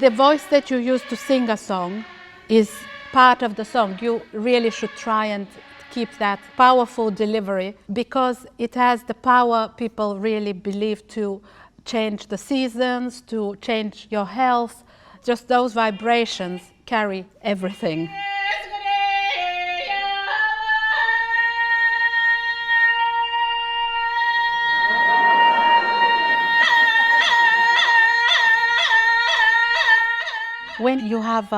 the voice that you use to sing a song is part of the song. You really should try and keep that powerful delivery, because it has the power, people really believe, to change the seasons, to change your health. Just those vibrations carry everything. When you have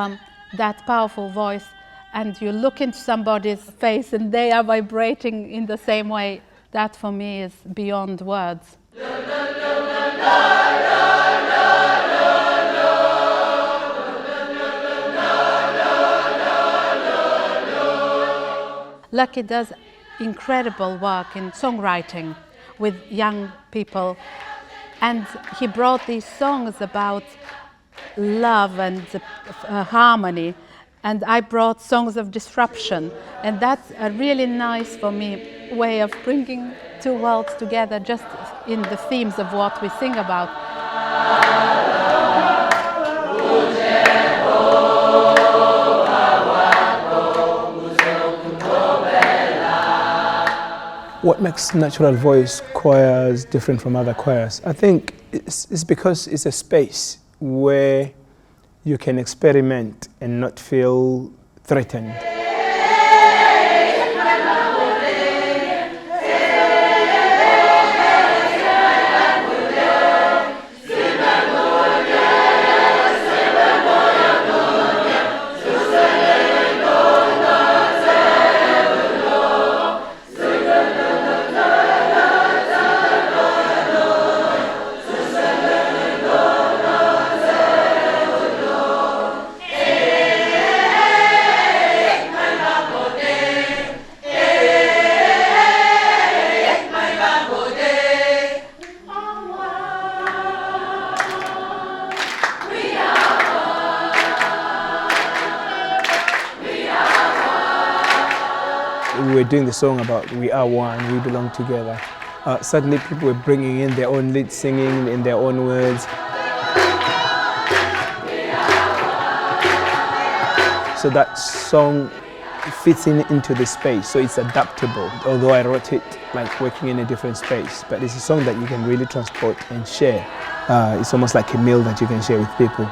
that powerful voice and you look into somebody's face and they are vibrating in the same way, that for me is beyond words. Lucky does incredible work in songwriting with young people, and he brought these songs about love and harmony, and I brought songs of disruption, and that's a really nice, for me, way of bringing two worlds together just in the themes of what we sing about. What makes natural voice choirs different from other choirs? I think it's because it's a space where you can experiment and not feel threatened. We were doing the song about we are one, we belong together. Suddenly people were bringing in their own lead singing in their own words. So that song fits into the space, so it's adaptable. Although I wrote it like working in a different space, but it's a song that you can really transport and share. It's almost like a meal that you can share with people.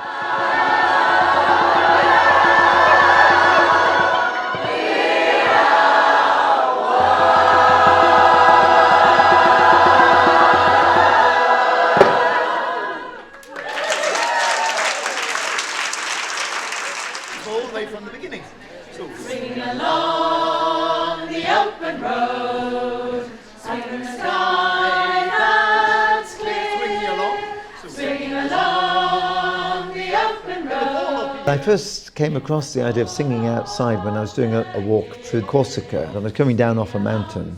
All the way from the beginning. So, Swinging along the open road, under the sky that's clear. swinging along. So, Swinging along the open road. I first came across the idea of singing outside when I was doing a walk through Corsica. I was coming down off a mountain,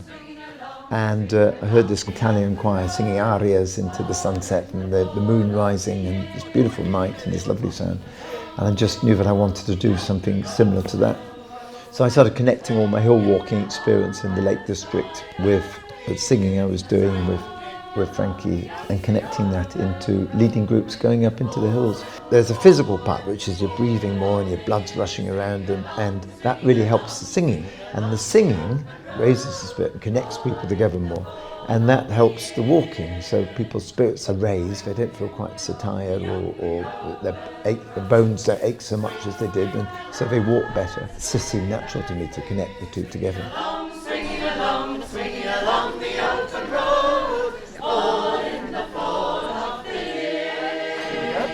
and I heard this Italian choir singing arias into the sunset and the moon rising and this beautiful night and this lovely sound. And I just knew that I wanted to do something similar to that. So I started connecting all my hill walking experience in the Lake District with the singing I was doing with Frankie, and connecting that into leading groups going up into the hills. There's a physical part, which is you're breathing more and your blood's rushing around, and that really helps the singing. And the singing raises the spirit and connects people together more. And that helps the walking, so people's spirits are raised, they don't feel quite so tired, or the bones don't ache so much as they did, and so they walk better. It just seemed natural to me to connect the two together. Swinging along the open road, all in the fall of the year.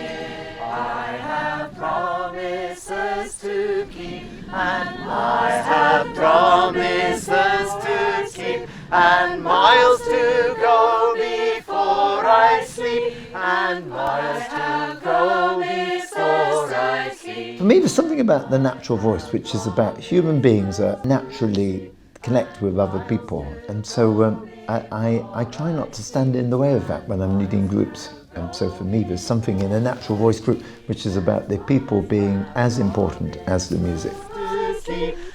I have promises to keep, and I have promises to keep, and miles to go before I sleep, and miles to go before I sleep. For me, there's something about the natural voice, which is about human beings that naturally connect with other people. And so I try not to stand in the way of that when I'm leading groups. And so for me, there's something in a natural voice group which is about the people being as important as the music.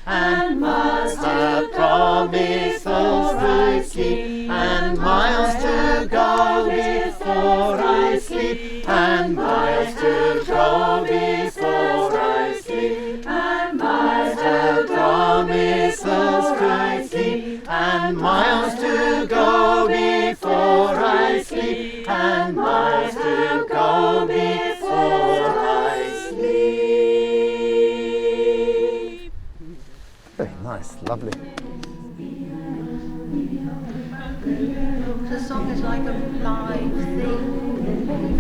And must have promised I keep, and miles to go before I sleep, and miles to go before I sleep, and miles to promises Christ keep, and miles to go before I sleep, and miles to go before I sleep. Very nice, lovely. The song is like a live thing.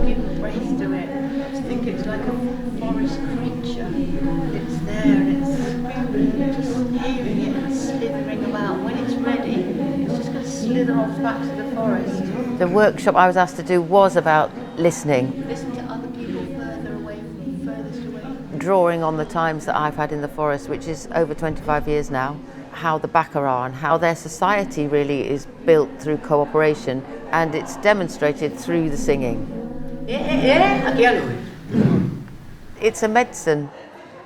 Give breath to it. I think it's like a forest creature. It's there, it's just hearing it and slithering about. When it's ready, it's just going to slither off back to the forest. The workshop I was asked to do was about listening, Listen to other people further away, furthest away. drawing on the times that I've had in the forest, which is over 25 years now, how the Baka are and how their society really is built through cooperation, and it's demonstrated through the singing. It's a medicine,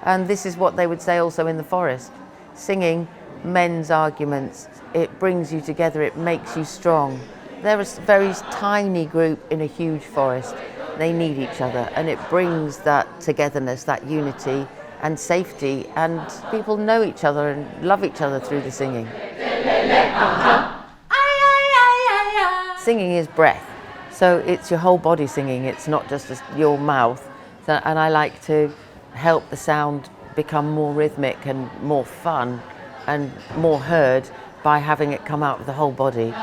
and this is what they would say also in the forest. Singing mends arguments, it brings you together, it makes you strong. They're a very tiny group in a huge forest. They need each other, and it brings that togetherness, that unity and safety, and people know each other and love each other through the singing. Singing is breath, so it's your whole body singing, it's not just your mouth. And I like to help the sound become more rhythmic and more fun and more heard by having it come out of the whole body.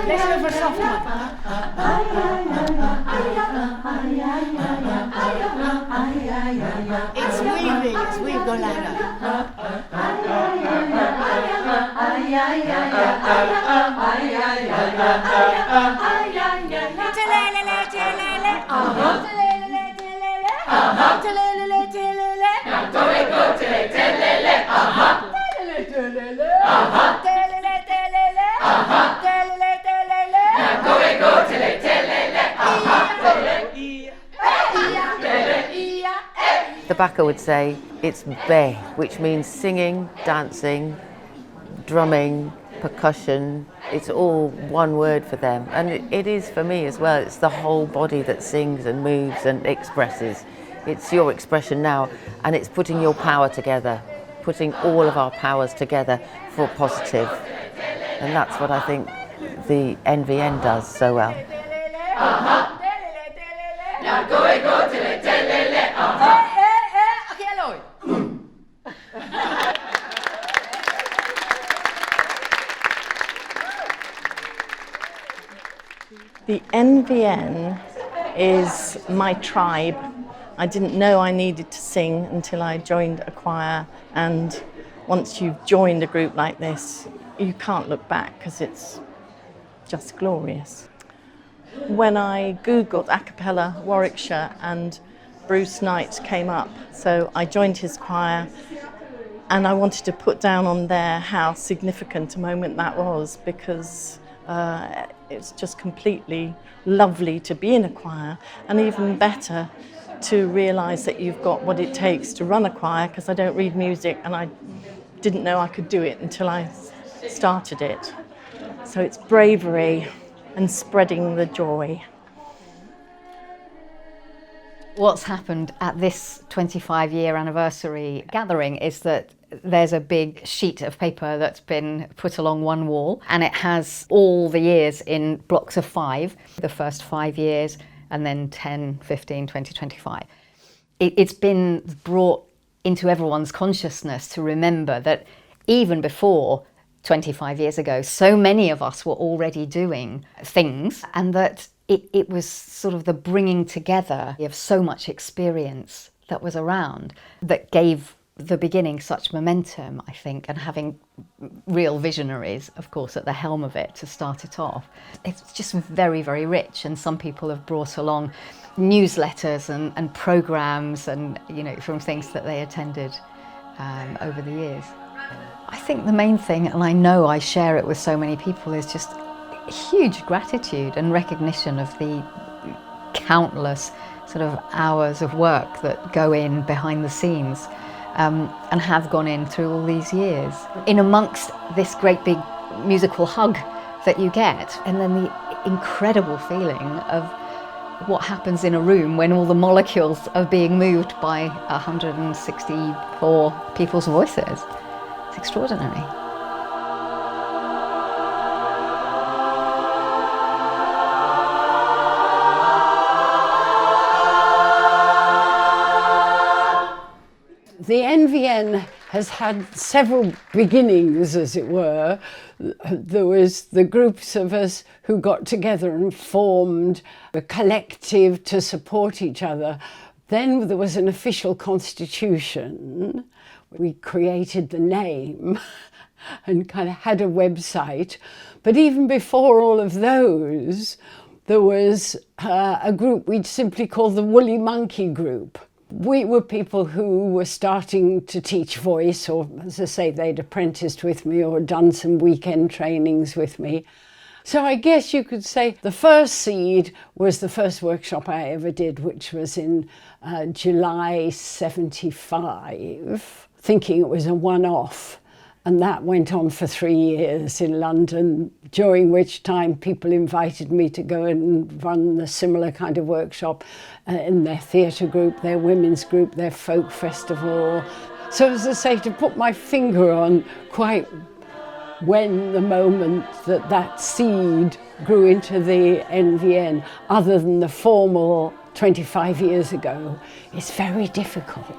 Let's go for a soft one. It's weaving, it's weave go louder. The Baka would say it's be, which means singing, dancing, drumming, percussion. It's all one word for them, and it is for me as well. It's the whole body that sings and moves and expresses. It's your expression now, and it's putting your power together, putting all of our powers together for positive. And that's what I think the NVN does so well. The NVN is my tribe. I didn't know I needed to sing until I joined a choir, and once you've joined a group like this, you can't look back because it's just glorious. When I Googled a cappella Warwickshire, and Bruce Knight came up, so I joined his choir, and I wanted to put down on there how significant a moment that was, because it's just completely lovely to be in a choir, and even better to realise that you've got what it takes to run a choir, because I don't read music and I didn't know I could do it until I started it. So it's bravery and spreading the joy. What's happened at this 25-year anniversary gathering is that there's a big sheet of paper that's been put along one wall, and it has all the years in blocks of 5, the first 5 years, and then 10, 15, 20, 25. It's been brought into everyone's consciousness to remember that even before 25 years ago, so many of us were already doing things, and that it was sort of the bringing together of so much experience that was around that gave the beginning such momentum, I think, and having real visionaries, of course, at the helm of it to start it off. It's just very, very rich, and some people have brought along newsletters and programs and, you know, from things that they attended over the years. I think the main thing, and I know I share it with so many people, is just huge gratitude and recognition of the countless sort of hours of work that go in behind the scenes, and have gone in through all these years. In amongst this great big musical hug that you get, and then the incredible feeling of what happens in a room when all the molecules are being moved by 164 people's voices. It's extraordinary. The NVN has had several beginnings, as it were. There was the groups of us who got together and formed a collective to support each other. Then there was an official constitution. We created the name and kind of had a website. But even before all of those, there was a group we'd simply call the Woolly Monkey Group. We were people who were starting to teach voice, or as I say, they'd apprenticed with me or done some weekend trainings with me. So I guess you could say the first seed was the first workshop I ever did, which was in July 75, thinking it was a one-off. And that went on for 3 years in London, during which time people invited me to go and run the similar kind of workshop in their theatre group, their women's group, their folk festival. So as I say, to put my finger on quite when the moment that that seed grew into the NVN, other than the formal 25 years ago, is very difficult.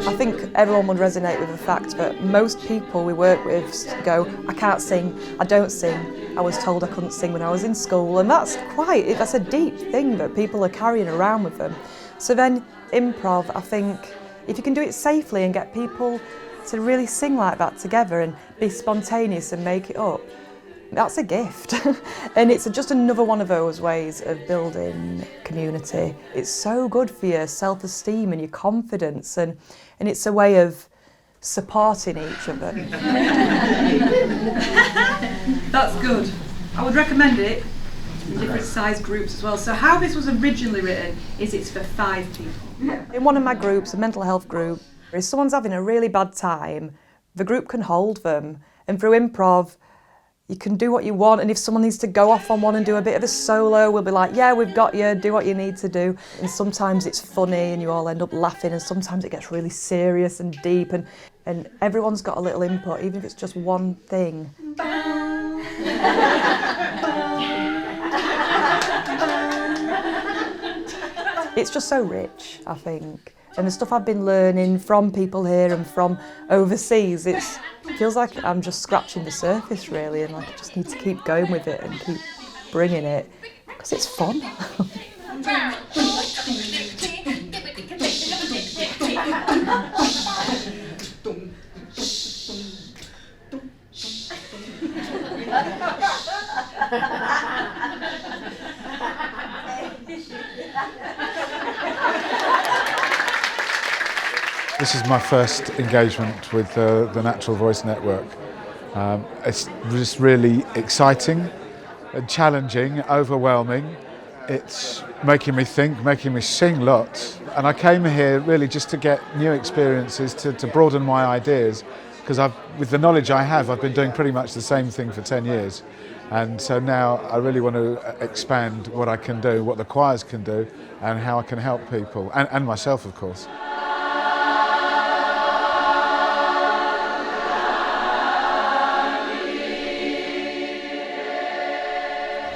I think everyone would resonate with the fact that most people we work with go, I can't sing, I don't sing, I was told I couldn't sing when I was in school, and that's a deep thing that people are carrying around with them. So then improv, I think, if you can do it safely and get people to really sing like that together and be spontaneous and make it up, that's a gift. And it's just another one of those ways of building community. It's so good for your self-esteem and your confidence, and it's a way of supporting each other. That's good. I would recommend it in different size groups as well. So how this was originally written is it's for 5 people. In one of my groups, a mental health group, if someone's having a really bad time, the group can hold them. And through improv, you can do what you want, and if someone needs to go off on one and do a bit of a solo, we'll be like, yeah, we've got you, do what you need to do. And sometimes it's funny and you all end up laughing, and sometimes it gets really serious and deep, and everyone's got a little input, even if it's just one thing. It's just so rich, I think. And the stuff I've been learning from people here and from overseas, it feels like I'm just scratching the surface, really, and like I just need to keep going with it and keep bringing it, because it's fun. This is my first engagement with the Natural Voice Network. It's just really exciting, challenging, overwhelming. It's making me think, making me sing lots. And I came here really just to get new experiences, to broaden my ideas, because with the knowledge I have, I've been doing pretty much the same thing for 10 years. And so now I really want to expand what I can do, what the choirs can do, and how I can help people, and myself, of course.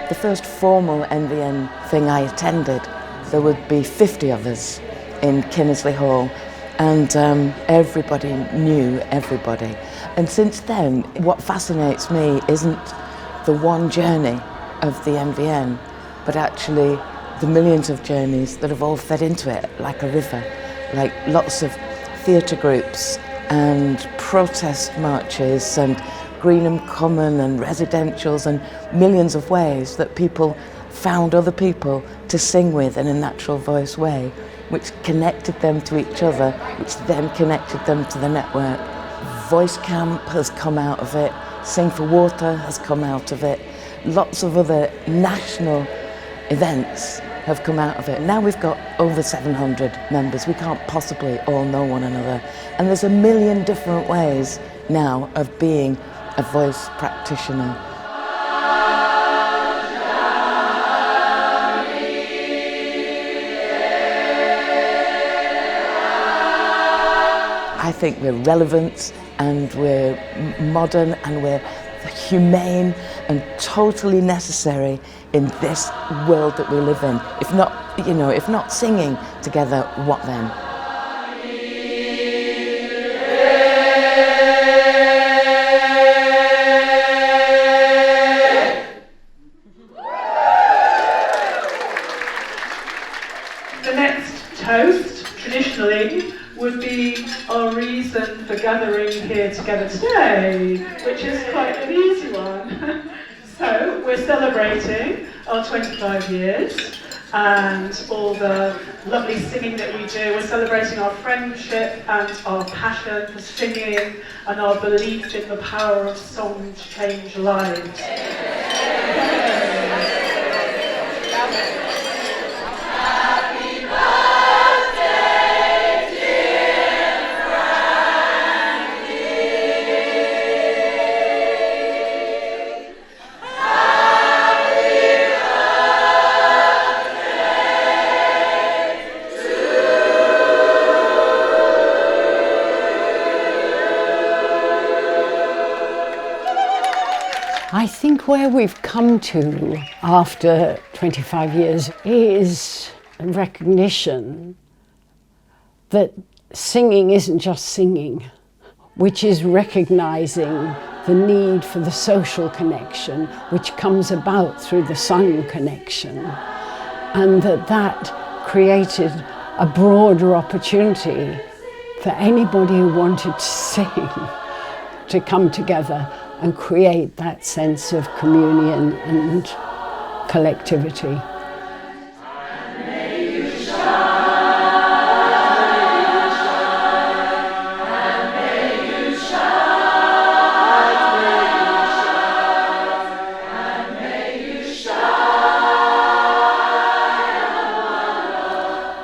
The first formal NVN thing I attended, there would be 50 of us in Kinnersley Hall, and everybody knew everybody. And since then, what fascinates me isn't the one journey of the NVN, but actually the millions of journeys that have all fed into it like a river, like lots of theatre groups and protest marches and Greenham Common and residentials and millions of ways that people found other people to sing with in a natural voice way, which connected them to each other, which then connected them to the network. Voice Camp has come out of it, Sing for Water has come out of it, lots of other national events have come out of it. Now we've got over 700 members, we can't possibly all know one another, and there's a million different ways now of being a voice practitioner. I think we're relevant and we're modern and we're humane and totally necessary in this world that we live in. If not, if not singing together, what then? The next toast, traditionally, would be our reason for gathering here together today, which is quite an easy one. So, we're celebrating our 25 years and all the lovely singing that we do. We're celebrating our friendship and our passion for singing and our belief in the power of song to change lives. I think where we've come to after 25 years is a recognition that singing isn't just singing, which is recognizing the need for the social connection which comes about through the sung connection, and that created a broader opportunity for anybody who wanted to sing to come together and create that sense of communion and collectivity.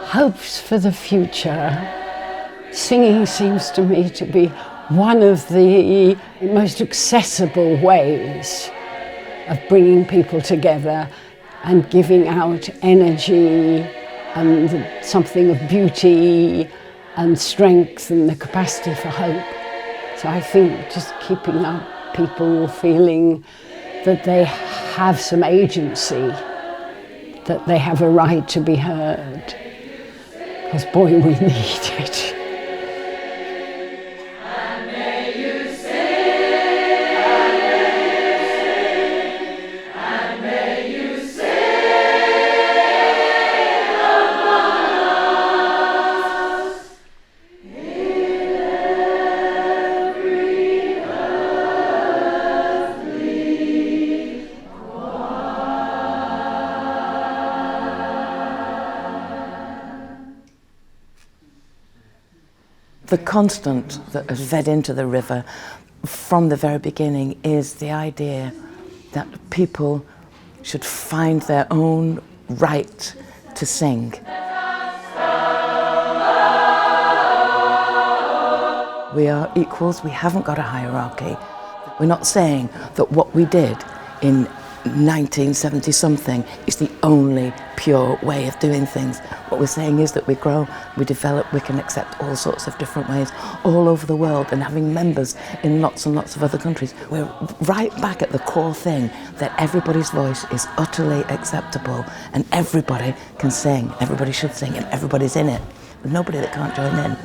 Hopes for the future. Singing seems to me to be one of the most accessible ways of bringing people together and giving out energy and something of beauty and strength and the capacity for hope. So I think just keeping up people feeling that they have some agency, that they have a right to be heard, because boy, we need it. The constant that has fed into the river from the very beginning is the idea that people should find their own right to sing. We are equals, we haven't got a hierarchy. We're not saying that what we did in 1970 something is the only pure way of doing things. What we're saying is that we grow, we develop, we can accept all sorts of different ways all over the world, and having members in lots and lots of other countries, we're right back at the core thing that everybody's voice is utterly acceptable and everybody can sing, everybody should sing, and everybody's in it. There's nobody that can't join in.